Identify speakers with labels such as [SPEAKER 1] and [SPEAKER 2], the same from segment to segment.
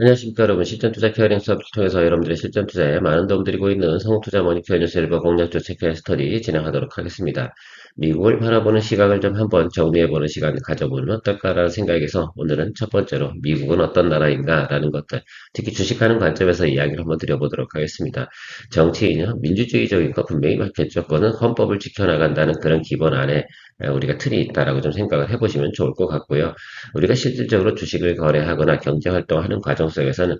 [SPEAKER 1] 안녕하십니까 여러분. 실전투자 케어링 서비스 통해서 여러분들의 실전투자에 많은 도움 드리고 있는 성투자 모니터 뉴스 일부 공략조 체크 스터디 진행하도록 하겠습니다. 미국을 바라보는 시각을 좀 한번 정리해보는 시간 가져보면 어떨까라는 생각에서 오늘은 첫 번째로 미국은 어떤 나라인가 라는 것들, 특히 주식하는 관점에서 이야기를 한번 드려보도록 하겠습니다. 정치인은 민주주의적인 거 분명히 맞겠죠. 그거는 헌법을 지켜나간다는 그런 기본 안에 우리가 틀이 있다라고 좀 생각을 해보시면 좋을 것 같고요. 우리가 실질적으로 주식을 거래하거나 경제활동하는 과정 속에서는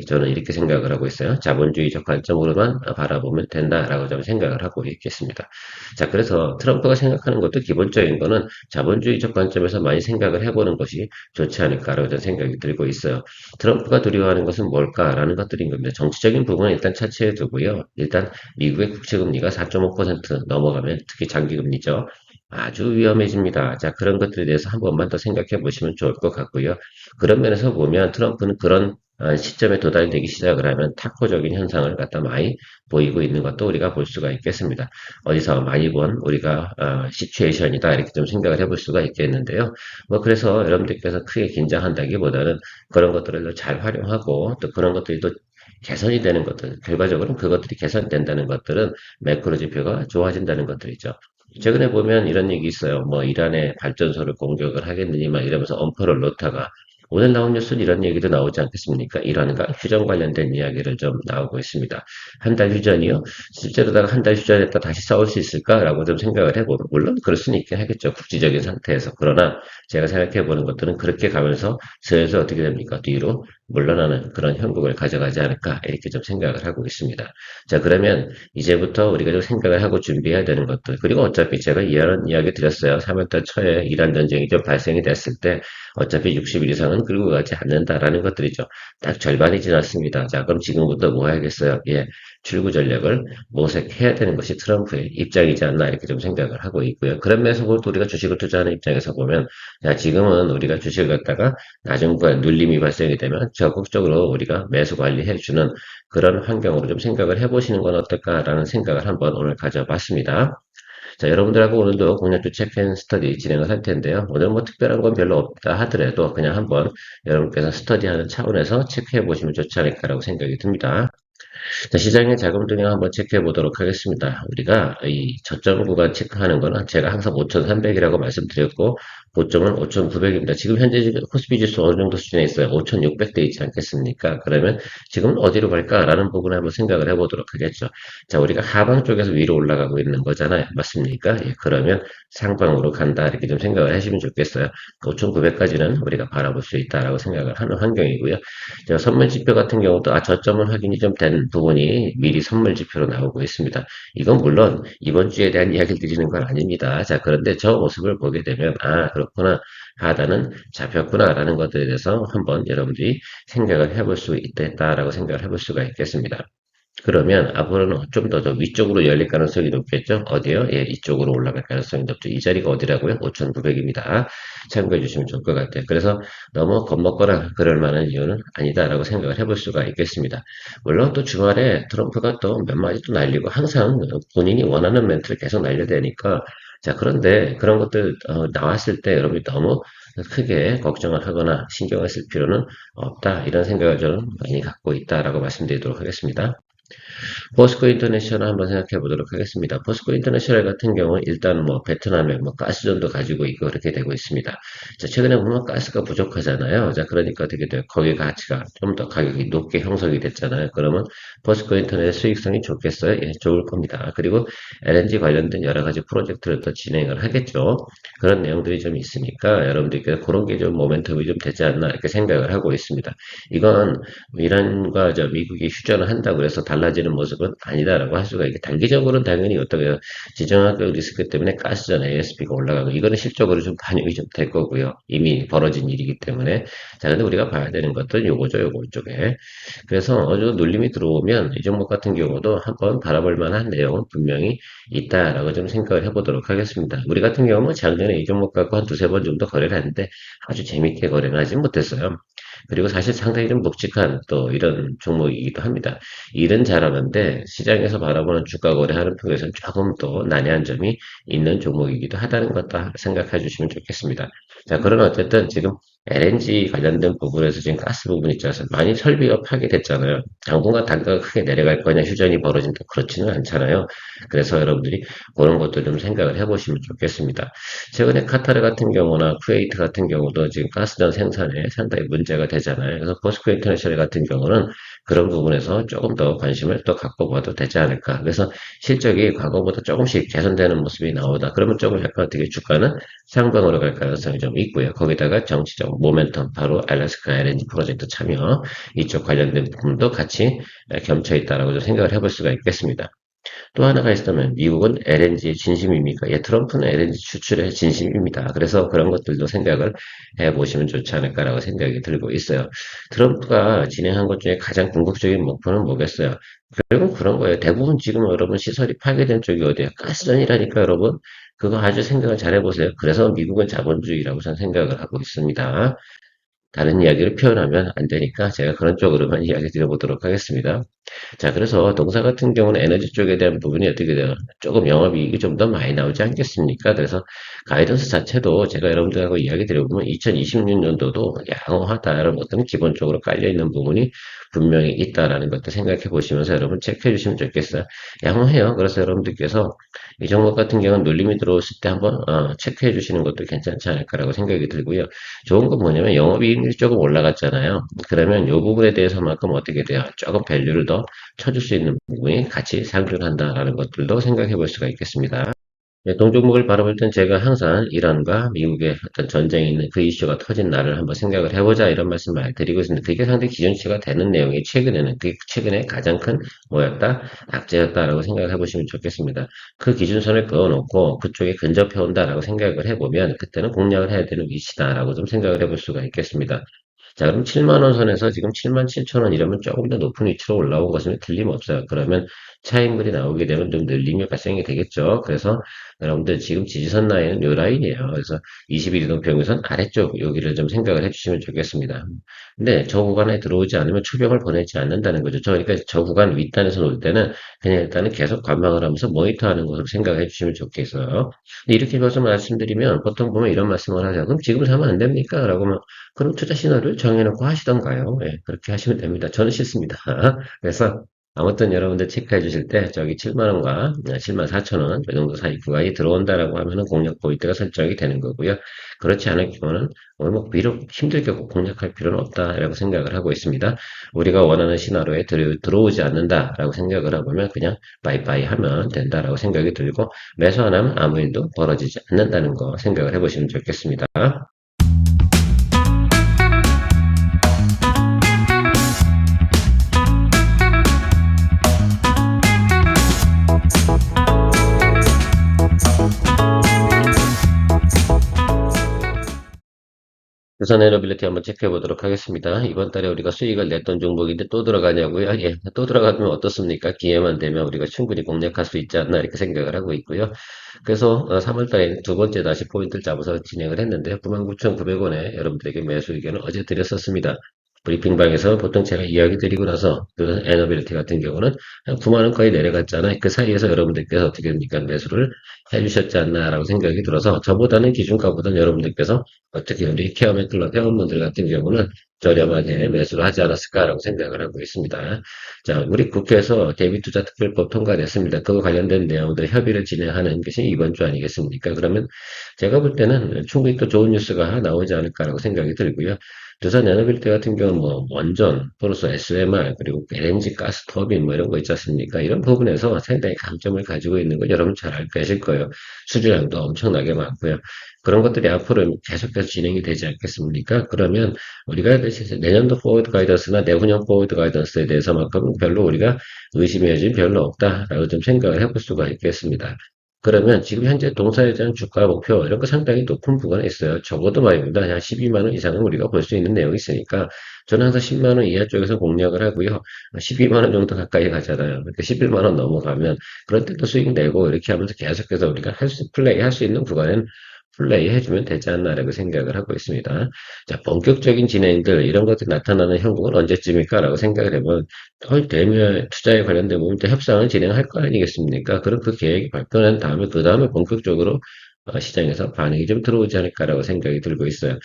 [SPEAKER 1] 저는 이렇게 생각을 하고 있어요. 자본주의적 관점으로만 바라보면 된다라고 좀 생각을 하고 있겠습니다. 자, 그래서 트럼프가 생각하는 것도 기본적인 거는 자본주의적 관점에서 많이 생각을 해보는 것이 좋지 않을까라고 저는 생각이 들고 있어요. 트럼프가 두려워하는 것은 뭘까라는 것들인 겁니다. 정치적인 부분은 일단 차치해 두고요. 일단 미국의 국채금리가 4.5% 넘어가면 특히 장기금리죠. 아주 위험해집니다. 자, 그런 것들에 대해서 한 번만 더 생각해 보시면 좋을 것 같고요. 그런 면에서 보면 트럼프는 그런 시점에 도달되기 시작을 하면 타코적인 현상을 갖다 많이 보이고 있는 것도 우리가 볼 수가 있겠습니다. 어디서 많이 본 우리가 시츄에이션이다 이렇게 좀 생각을 해볼 수가 있겠는데요. 뭐 그래서 여러분들께서 크게 긴장한다기보다는 그런 것들을 잘 활용하고 또 그런 것들이 또 개선이 되는 것들, 결과적으로 그것들이 개선된다는 것들은 매크로 지표가 좋아진다는 것들이죠. 최근에 보면 이런 얘기 있어요. 뭐 이란의 발전소를 공격을 하겠느니 막 이러면서 엄포를 놓다가 오늘 나온 뉴스는 이런 얘기도 나오지 않겠습니까? 이란과 휴전 관련된 이야기를 좀 나오고 있습니다. 한 달 휴전이요? 실제로다가 한 달 휴전했다 다시 싸울 수 있을까라고 좀 생각을 해보면 물론 그럴 수는 있긴 하겠죠. 국지적인 상태에서. 그러나 제가 생각해보는 것들은 그렇게 가면서 슬슬 어떻게 됩니까? 뒤로 물러나는 그런 형국을 가져가지 않을까 이렇게 좀 생각을 하고 있습니다. 자, 그러면 이제부터 우리가 좀 생각을 하고 준비해야 되는 것들. 그리고 어차피 제가 이런 이야기 드렸어요. 3월달 초에 이란 전쟁이 좀 발생이 됐을 때 어차피 60일 이상은 끌고 가지 않는다라는 것들이죠. 딱 절반이 지났습니다. 자, 그럼 지금부터 뭐 해야겠어요? 예, 출구 전략을 모색해야 되는 것이 트럼프의 입장이지 않나 이렇게 좀 생각을 하고 있고요. 그런 면에서 볼 때 우리가 주식을 투자하는 입장에서 보면 자, 지금은 우리가 주식을 갖다가 나중에 눌림이 발생이 되면 적극적으로 우리가 매수 관리해주는 그런 환경으로 좀 생각을 해보시는 건 어떨까라는 생각을 한번 오늘 가져봤습니다. 자, 여러분들하고 오늘도 공략주 체크앤 스터디 진행을 할 텐데요. 오늘 뭐 특별한 건 별로 없다 하더라도 그냥 한번 여러분께서 스터디하는 차원에서 체크해 보시면 좋지 않을까라고 생각이 듭니다. 자, 시장의 자금 동향 한번 체크해 보도록 하겠습니다. 우리가 이 저점 구간 체크하는 거는 제가 항상 5,300이라고 말씀드렸고, 고점은 5,900입니다. 지금 현재 코스피 지수 어느 정도 수준에 있어요? 5,600대 있지 않겠습니까? 그러면 지금은 어디로 갈까라는 부분을 한번 생각을 해보도록 하겠죠. 자, 우리가 하방 쪽에서 위로 올라가고 있는 거잖아요. 맞습니까? 예, 그러면 상방으로 간다. 이렇게 좀 생각을 하시면 좋겠어요. 5,900까지는 우리가 바라볼 수 있다라고 생각을 하는 환경이고요. 자, 선물 지표 같은 경우도 저점은 확인이 좀 된 부분이 미리 선물 지표로 나오고 있습니다. 이건 물론 이번 주에 대한 이야기를 드리는 건 아닙니다. 자, 그런데 저 모습을 보게 되면 그렇구나. 하단은 잡혔구나라는 것들에 대해서 한번 여러분들이 생각을 해볼 수 있다라고 생각을 해볼 수가 있겠습니다. 그러면 앞으로는 좀 더 위쪽으로 열릴 가능성이 높겠죠? 어디요? 예, 이쪽으로 올라갈 가능성이 높죠. 이 자리가 어디라고요? 5,900입니다. 참고해 주시면 좋을 것 같아요. 그래서 너무 겁먹거나 그럴 만한 이유는 아니다라고 생각을 해볼 수가 있겠습니다. 물론 또 주말에 트럼프가 또 몇 마디 또 날리고 항상 본인이 원하는 멘트를 계속 날려대니까 자, 그런데 그런 것들 나왔을 때 여러분이 너무 크게 걱정을 하거나 신경을 쓸 필요는 없다. 이런 생각을 저는 많이 갖고 있다라고 말씀드리도록 하겠습니다. 포스코 인터내셔널 한번 생각해 보도록 하겠습니다. 포스코 인터내셔널 같은 경우는 일단 뭐 베트남에 뭐 가스전도 가지고 있고 그렇게 되고 있습니다. 자, 최근에 보면 가스가 부족하잖아요. 자, 그러니까 어떻게 돼요? 거기 가치가 좀 더 가격이 높게 형성이 됐잖아요. 그러면 포스코 인터넷의 수익성이 좋겠어요? 예, 좋을 겁니다. 그리고 LNG 관련된 여러 가지 프로젝트를 또 진행을 하겠죠. 그런 내용들이 좀 있으니까 여러분들께서 그런 게 좀 모멘텀이 좀 되지 않나 이렇게 생각을 하고 있습니다. 이건 이란과 미국이 휴전을 한다고 해서 달라지는 모습은 아니다라고 할 수가 있게 단기적으로는 당연히 어떻게 지정학적 리스크 때문에 가스전 ASP가 올라가고 이거는 실적으로 좀 반영이 좀 될 거고요. 이미 벌어진 일이기 때문에 자 근데 우리가 봐야 되는 것들은 요거죠 요거 쪽에 그래서 어느 정도 눌림이 들어오면 이 종목 같은 경우도 한번 바라볼 만한 내용은 분명히 있다라고 좀 생각을 해보도록 하겠습니다. 우리 같은 경우는 작년에 이 종목 갖고 한 두세 번 정도 거래를 했는데 아주 재밌게 거래는 하지 못했어요. 그리고 사실 상당히 좀 묵직한 또 이런 종목이기도 합니다. 일은 잘하는데 시장에서 바라보는 주가 거래하는 편에서는 조금 더 난해한 점이 있는 종목이기도 하다는 것도 생각해 주시면 좋겠습니다. 자, 그러나 어쨌든 지금 LNG 관련된 부분에서 지금 가스 부분 있지 않습니까? 많이 설비가 파괴됐잖아요. 당분간 단가가 크게 내려갈 거냐, 휴전이 벌어진다. 그렇지는 않잖아요. 그래서 여러분들이 그런 것도 좀 생각을 해보시면 좋겠습니다. 최근에 카타르 같은 경우나 쿠웨이트 같은 경우도 지금 가스전 생산에 상당히 문제가 되잖아요. 그래서 포스코 인터내셔널 같은 경우는 그런 부분에서 조금 더 관심을 또 갖고 봐도 되지 않을까. 그래서 실적이 과거보다 조금씩 개선되는 모습이 나오다. 그러면 조금 약간 어떻게 주가는 상방으로 갈 가능성이 좀 있고요. 거기다가 정치적 모멘텀, 바로 알래스카 LNG 프로젝트 참여, 이쪽 관련된 부분도 같이 겸쳐 있다라고 좀 생각을 해볼 수가 있겠습니다. 또 하나가 있다면 미국은 LNG의 진심입니까? 예, 트럼프는 LNG 추출의 진심입니다. 그래서 그런 것들도 생각을 해보시면 좋지 않을까라고 생각이 들고 있어요. 트럼프가 진행한 것 중에 가장 궁극적인 목표는 뭐겠어요? 결국 그런 거예요. 대부분 지금 여러분 시설이 파괴된 쪽이 어디예요? 가스전이라니까 여러분. 그거 아주 생각을 잘 해보세요. 그래서 미국은 자본주의라고 저는 생각을 하고 있습니다. 다른 이야기를 표현하면 안 되니까 제가 그런 쪽으로만 이야기 드려보도록 하겠습니다. 자, 그래서 동사 같은 경우는 에너지 쪽에 대한 부분이 어떻게 돼요? 조금 영업이익이 좀 더 많이 나오지 않겠습니까? 그래서 가이던스 자체도 제가 여러분들하고 이야기 드려보면 2026년도도 양호하다라는 것들은 기본적으로 깔려있는 부분이 분명히 있다라는 것도 생각해 보시면서 여러분 체크해 주시면 좋겠어요. 양호해요. 그래서 여러분들께서 이 종목 같은 경우는 눌림이 들어왔을 때 한번 체크해 주시는 것도 괜찮지 않을까라고 생각이 들고요. 좋은 건 뭐냐면 영업이익률이 조금 올라갔잖아요. 그러면 이 부분에 대해서만큼 어떻게 돼요? 조금 밸류를 더 쳐줄 수 있는 부분이 같이 상존한다라는 것들도 생각해 볼 수가 있겠습니다. 네, 동종목을 바라볼 땐 제가 항상 이란과 미국의 어떤 전쟁이 있는 그 이슈가 터진 날을 한번 생각을 해보자 이런 말씀을 드리고 있습니다. 그게 상당히 기준치가 되는 내용이 최근에는 그게 최근에 가장 큰 뭐였다? 악재였다라고 생각을 해보시면 좋겠습니다. 그 기준선을 그어놓고 그쪽에 근접해 온다라고 생각을 해보면 그때는 공략을 해야 되는 위치다라고 좀 생각을 해볼 수가 있겠습니다. 자, 그럼 7만 원 선에서 지금 7만 7천 원 이러면 조금 더 높은 위치로 올라온 것은 틀림없어요. 그러면 차익물이 나오게 되면 좀 늘림이 발생이 되겠죠. 그래서 여러분들 지금 지지선 라인은 요 라인이에요. 그래서 21 이동 평균선 아래쪽 여기를 좀 생각을 해주시면 좋겠습니다. 근데 저 구간에 들어오지 않으면 추격을 보내지 않는다는 거죠. 그러니까 저 구간 윗단에서 놓을 때는 그냥 일단은 계속 관망을 하면서 모니터하는 것으로 생각해 주시면 좋겠어요. 근데 이렇게 해서 말씀드리면 보통 보면 이런 말씀을 하죠. 그럼 지금 사면 안 됩니까? 라고 하면 그럼 투자 시나리오를 정해놓고 하시던가요? 예, 그렇게 하시면 됩니다. 저는 싫습니다. 그래서 아무튼 여러분들 체크해 주실 때 저기 7만원과 7만 4천원 이 정도 사이 구간이 들어온다라고 하면은 공략 포인트가 설정이 되는 거고요. 그렇지 않을 경우는 오늘 뭐 비록 힘들게 공략할 필요는 없다라고 생각을 하고 있습니다. 우리가 원하는 시나리오에 들어오지 않는다라고 생각을 하면 그냥 바이바이 하면 된다라고 생각이 들고 매수 안 하면 아무 일도 벌어지지 않는다는 거 생각을 해보시면 좋겠습니다. 부산 에너빌리티 한번 체크해 보도록 하겠습니다. 이번 달에 우리가 수익을 냈던 종목인데 또 들어가냐고요? 예, 또 들어가면 어떻습니까? 기회만 되면 우리가 충분히 공략할 수 있지 않나 이렇게 생각을 하고 있고요. 그래서 3월 달에 두 번째 다시 포인트를 잡아서 진행을 했는데 99,900원에 여러분들에게 매수 의견을 어제 드렸었습니다. 브리핑방에서 보통 제가 이야기 드리고 나서 그 에너빌리티 같은 경우는 한 9만 원까지 내려갔잖아요. 그 사이에서 여러분들께서 어떻게 됩니까? 매수를 해주셨지 않나라고 생각이 들어서 저보다는 기준가보다는 여러분들께서 어떻게 우리 케어맨 클럽 회원분들 같은 경우는 저렴하게 매수를 하지 않았을까라고 생각을 하고 있습니다. 자, 우리 국회에서 대비투자특별법 통과됐습니다. 그거 관련된 내용들 협의를 진행하는 것이 이번 주 아니겠습니까? 그러면 제가 볼 때는 충분히 또 좋은 뉴스가 나오지 않을까라고 생각이 들고요. 두산 에너빌티 같은 경우는 뭐 원전, 또는 SMR, 그리고 LNG 가스 터빈 뭐 이런 거 있지 않습니까? 이런 부분에서 상당히 강점을 가지고 있는 거 여러분 잘 알고 계실 거예요. 수주량도 엄청나게 많고요. 그런 것들이 앞으로 계속해서 진행이 되지 않겠습니까? 그러면 우리가 내년도 포워드 가이던스나 내후년 포워드 가이던스에 대해서만큼 별로 우리가 의심의 여지는 별로 없다라고 좀 생각을 해볼 수가 있겠습니다. 그러면 지금 현재 동사에 대한 주가 목표 이런 거 상당히 높은 부분에 있어요. 적어도 말입니다. 한 12만 원 이상은 우리가 볼 수 있는 내용이 있으니까 저는 항상 10만 원 이하 쪽에서 공략을 하고요. 12만 원 정도 가까이 가잖아요. 그러니까 11만 원 넘어가면 그럴 때도 수익 내고 이렇게 하면서 계속해서 우리가 플레이 할 수 있는 구간은 플레이 해주면 되지 않나라고 생각을 하고 있습니다. 자, 본격적인 진행들, 이런 것들이 나타나는 형국은 언제쯤일까? 라고 생각을 해보면, 대면 투자에 관련된 부분 협상을 진행할 거 아니겠습니까? 그럼 그 계획이 발표된 다음에, 그 다음에 본격적으로 시장에서 반응이 좀 들어오지 않을까라고 생각이 들고 있어요.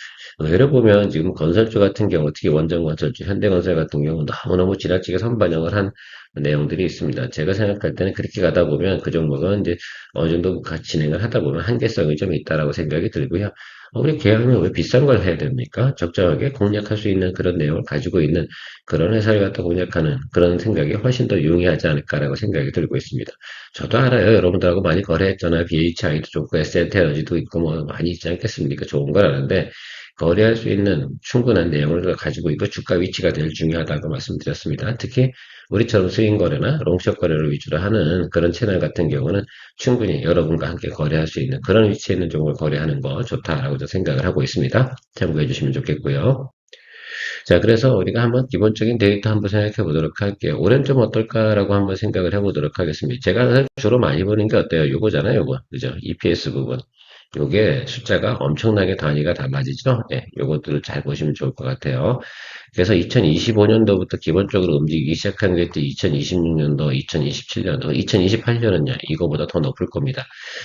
[SPEAKER 1] 예를 보면 지금 건설주 같은 경우, 특히 원전건설주, 현대건설 같은 경우 너무너무 지나치게 선반영을 한 내용들이 있습니다. 제가 생각할 때는 그렇게 가다 보면 그 종목은 이제 어느 정도 진행을 하다 보면 한계성이 좀 있다라고 생각이 들고요. 우리 계약은 왜 비싼 걸 해야 됩니까? 적정하게 공략할 수 있는 그런 내용을 가지고 있는 그런 회사를 갖다 공략하는 그런 생각이 훨씬 더 용이하지 않을까라고 생각이 들고 있습니다. 저도 알아요. 여러분들하고 많이 거래했잖아요. BHI도 좋고, SNT에너지도 있고, 뭐, 많이 있지 않겠습니까? 좋은 걸 아는데, 거래할 수 있는 충분한 내용을 가지고 있고, 주가 위치가 제일 중요하다고 말씀드렸습니다. 특히, 우리처럼 스윙 거래나 롱숏 거래를 위주로 하는 그런 채널 같은 경우는 충분히 여러분과 함께 거래할 수 있는 그런 위치에 있는 종목을 거래하는 거 좋다라고 저 생각을 하고 있습니다. 참고해 주시면 좋겠고요. 자, 그래서 우리가 한번 기본적인 데이터 한번 생각해 보도록 할게요. 올해는 좀 어떨까라고 한번 생각을 해 보도록 하겠습니다. 제가 주로 많이 보는 게 어때요? 요거잖아요, 요거. 그죠? EPS 부분. 요게 숫자가 엄청나게 단위가 달라지죠? 예, 요것들을 잘 보시면 좋을 것 같아요. 그래서 2025년도부터 기본적으로 움직이기 시작한 게 2026년도, 2027년도, 2028년은요, 이거보다 더 높을 겁니다.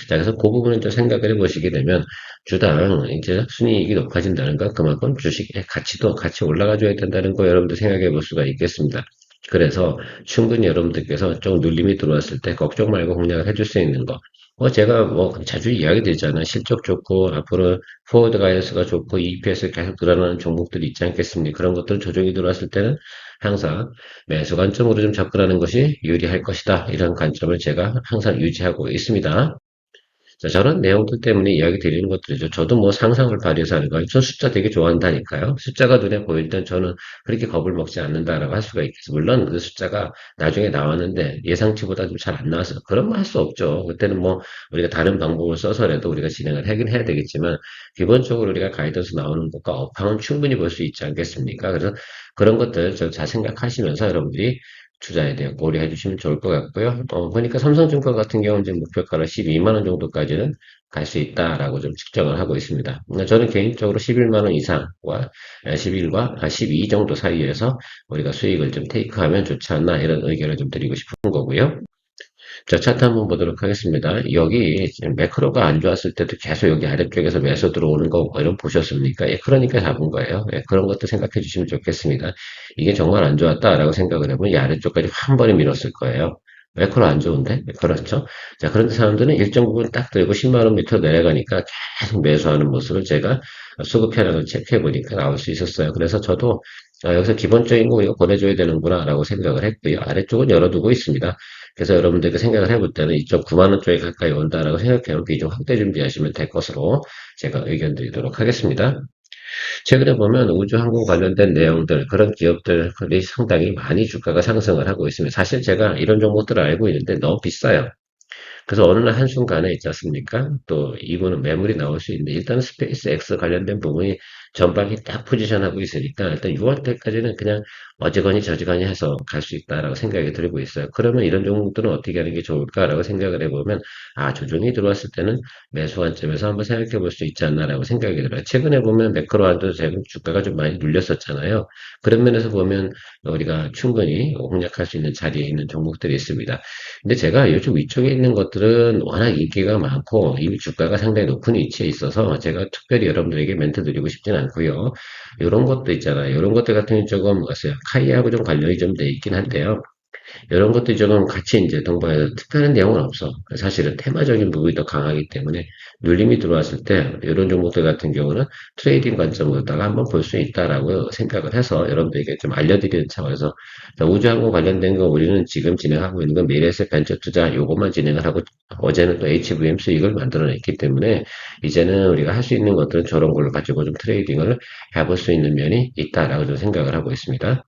[SPEAKER 1] 자, 그래서 그 부분을 좀 생각을 해 보시게 되면, 주당 이제 순이익이 높아진다는 건 그만큼 주식의 가치도 같이 올라가줘야 된다는 거 여러분들 생각해 볼 수가 있겠습니다. 그래서 충분히 여러분들께서 좀 눌림이 들어왔을 때 걱정 말고 공략을 해줄 수 있는 거. 제가 뭐 자주 이야기 드리잖아요. 실적 좋고 앞으로 포워드 가이언스가 좋고 EPS 계속 늘어나는 종목들이 있지 않겠습니까? 그런 것들 조정이 들어왔을 때는 항상 매수 관점으로 좀 접근하는 것이 유리할 것이다. 이런 관점을 제가 항상 유지하고 있습니다. 자, 저런 내용들 때문에 이야기 드리는 것들이죠. 저도 뭐 상상을 발휘해서 하는 거예요. 저 숫자 되게 좋아한다니까요. 숫자가 눈에 보일 땐 저는 그렇게 겁을 먹지 않는다라고 할 수가 있겠어요. 물론 그 숫자가 나중에 나왔는데 예상치보다 좀 잘 안 나와서 그런 거 할 수 없죠. 그때는 뭐 우리가 다른 방법을 써서라도 우리가 진행을 하긴 해야 되겠지만 기본적으로 우리가 가이던스 나오는 것과 업황은 충분히 볼 수 있지 않겠습니까? 그래서 그런 것들 잘 생각하시면서 여러분들이 투자에 대해 고려해 주시면 좋을 것 같고요. 보니까 삼성증권 같은 경우는 지금 목표가를 12만 원 정도까지는 갈 수 있다라고 좀 측정을 하고 있습니다. 저는 개인적으로 11만 원 이상과 11과 12 정도 사이에서 우리가 수익을 좀 테이크하면 좋지 않나 이런 의견을 좀 드리고 싶은 거고요. 자, 차트 한번 보도록 하겠습니다. 여기 지금 매크로가 안 좋았을 때도 계속 여기 아래쪽에서 매수 들어오는 거 이런 보셨습니까? 예, 그러니까 잡은 거예요. 예, 그런 것도 생각해 주시면 좋겠습니다. 이게 정말 안 좋았다라고 생각을 해보면 이 아래쪽까지 한 번에 밀었을 거예요. 매크로 안 좋은데? 그렇죠. 자, 그런데 사람들은 일정 부분 딱 들고 10만 원 밑으로 내려가니까 계속 매수하는 모습을 제가 수급 현황을 체크해 보니까 나올 수 있었어요. 그래서 저도 여기서 기본적인 거 이거 보내줘야 되는구나 라고 생각을 했고요. 아래쪽은 열어두고 있습니다. 그래서 여러분들께 생각을 해볼 때는 2.9만 원 쪽에 가까이 온다라고 생각하면 비중 확대 준비하시면 될 것으로 제가 의견 드리도록 하겠습니다. 최근에 보면 우주항공 관련된 내용들, 그런 기업들이 상당히 많이 주가가 상승을 하고 있습니다. 사실 제가 이런 종목들을 알고 있는데 너무 비싸요. 그래서 어느 날 한순간에 있지 않습니까? 또 이분은 매물이 나올 수 있는데 일단 스페이스 X 관련된 부분이 전방에 딱 포지션하고 있으니까 일단 6월 때까지는 그냥 어지간히 저지간히 해서 갈 수 있다라고 생각이 들고 있어요. 그러면 이런 종목들은 어떻게 하는 게 좋을까라고 생각을 해보면 조정이 들어왔을 때는 매수 관점에서 한번 생각해 볼 수 있지 않나라고 생각이 들어요. 최근에 보면 매크로한도 지금 주가가 좀 많이 눌렸었잖아요. 그런 면에서 보면 우리가 충분히 공략할 수 있는 자리에 있는 종목들이 있습니다. 근데 제가 요즘 위쪽에 있는 것들은 워낙 인기가 많고 이미 주가가 상당히 높은 위치에 있어서 제가 특별히 여러분들에게 멘트 드리고 싶진 않고요. 이런 것도 있잖아요. 이런 것들 같은 경우 조금 뭐였어요. 카이하고 좀 관련이 좀 돼 있긴 한데요. 이런 것들이 조금 같이 이제 동반해서 특별한 내용은 없어. 사실은 테마적인 부분이 더 강하기 때문에 눌림이 들어왔을 때 이런 종목들 같은 경우는 트레이딩 관점으로다가 한번 볼 수 있다라고 생각을 해서 여러분들에게 좀 알려드리는 차원에서 우주항공 관련된 거 우리는 지금 진행하고 있는 건 미래에셋 벤처 투자 요것만 진행을 하고 어제는 또 HVM 수익을 만들어냈기 때문에 이제는 우리가 할 수 있는 것들은 저런 걸로 가지고 좀 트레이딩을 해볼 수 있는 면이 있다라고 좀 생각을 하고 있습니다.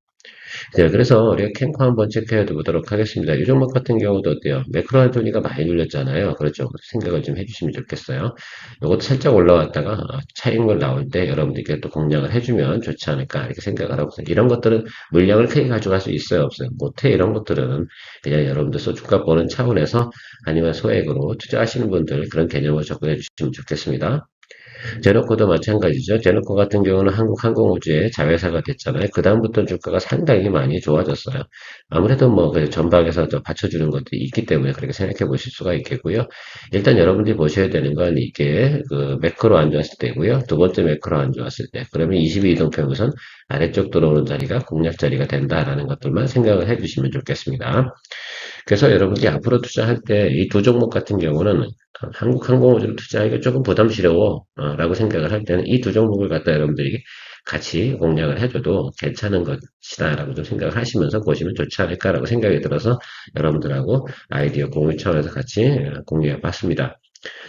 [SPEAKER 1] 네, 그래서 우리가 캠코 한번 체크해 보도록 하겠습니다. 이 종목 같은 경우도 어때요? 매크로알토니가 많이 눌렸잖아요. 그렇죠? 생각을 좀 해주시면 좋겠어요. 이것도 살짝 올라왔다가 차익물 나올 때 여러분들께 또 공략을 해주면 좋지 않을까 이렇게 생각을 하고 있어요. 이런 것들은 물량을 크게 가져갈 수 있어요? 없어요? 못해. 이런 것들은 그냥 여러분들 소주값 보는 차원에서 아니면 소액으로 투자하시는 분들 그런 개념으로 접근해 주시면 좋겠습니다. 제노코도 마찬가지죠. 제노코 같은 경우는 한국항공우주의 자회사가 됐잖아요. 그다음부터 주가가 상당히 많이 좋아졌어요. 아무래도 뭐 그 전방에서 더 받쳐주는 것도 있기 때문에 그렇게 생각해 보실 수가 있겠고요. 일단 여러분들이 보셔야 되는 건 이게 그 매크로 안 좋았을 때고요. 두 번째 매크로 안 좋았을 때. 그러면 22이동평 우선 아래쪽 들어오는 자리가 공략 자리가 된다라는 것들만 생각을 해 주시면 좋겠습니다. 그래서 여러분들이 앞으로 투자할 때 이 두 종목 같은 경우는 한국항공우주를 투자하기가 조금 부담스러워 라고 생각을 할 때는 이 두 종목을 갖다 여러분들이 같이 공략을 해줘도 괜찮은 것이다 라고 좀 생각을 하시면서 보시면 좋지 않을까라고 생각이 들어서 여러분들하고 아이디어 공유 차원에서 같이 공유해 봤습니다.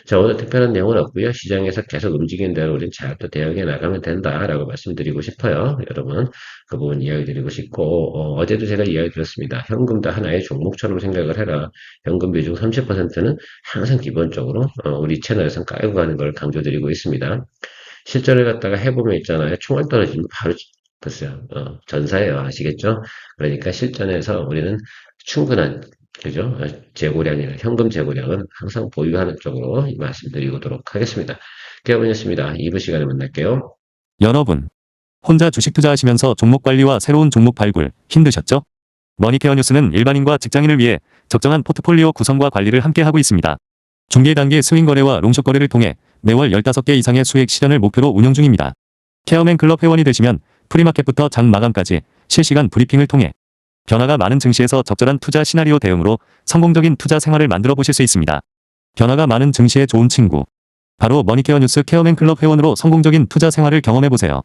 [SPEAKER 1] 자, 오늘 특별한 내용은 없고요. 시장에서 계속 움직이는 대로 우리는 잘 또 대응해 나가면 된다라고 말씀드리고 싶어요. 여러분, 그 부분 이야기 드리고 싶고, 어제도 제가 이야기 드렸습니다. 현금도 하나의 종목처럼 생각을 해라. 현금 비중 30%는 항상 기본적으로 우리 채널에서 깔고 가는 걸 강조드리고 있습니다. 실전을 갖다가 해보면 있잖아요. 총알 떨어지면 바로 글쎄요. 전사예요. 아시겠죠? 그러니까 실전에서 우리는 충분한 그죠? 재고량이나 현금 재고량은 항상 보유하는 쪽으로 말씀드리도록 하겠습니다. 개업이었습니다. 2부 시간에 만날게요.
[SPEAKER 2] 여러분, 혼자 주식 투자하시면서 종목 관리와 새로운 종목 발굴 힘드셨죠? 머니케어 뉴스는 일반인과 직장인을 위해 적정한 포트폴리오 구성과 관리를 함께 하고 있습니다. 중개 단계 스윙 거래와 롱숏 거래를 통해 매월 15개 이상의 수익 실현을 목표로 운영 중입니다. 케어맨 클럽 회원이 되시면 프리마켓부터 장 마감까지 실시간 브리핑을 통해 변화가 많은 증시에서 적절한 투자 시나리오 대응으로 성공적인 투자 생활을 만들어 보실 수 있습니다. 변화가 많은 증시의 좋은 친구. 바로 머니케어 뉴스 케어맨 클럽 회원으로 성공적인 투자 생활을 경험해 보세요.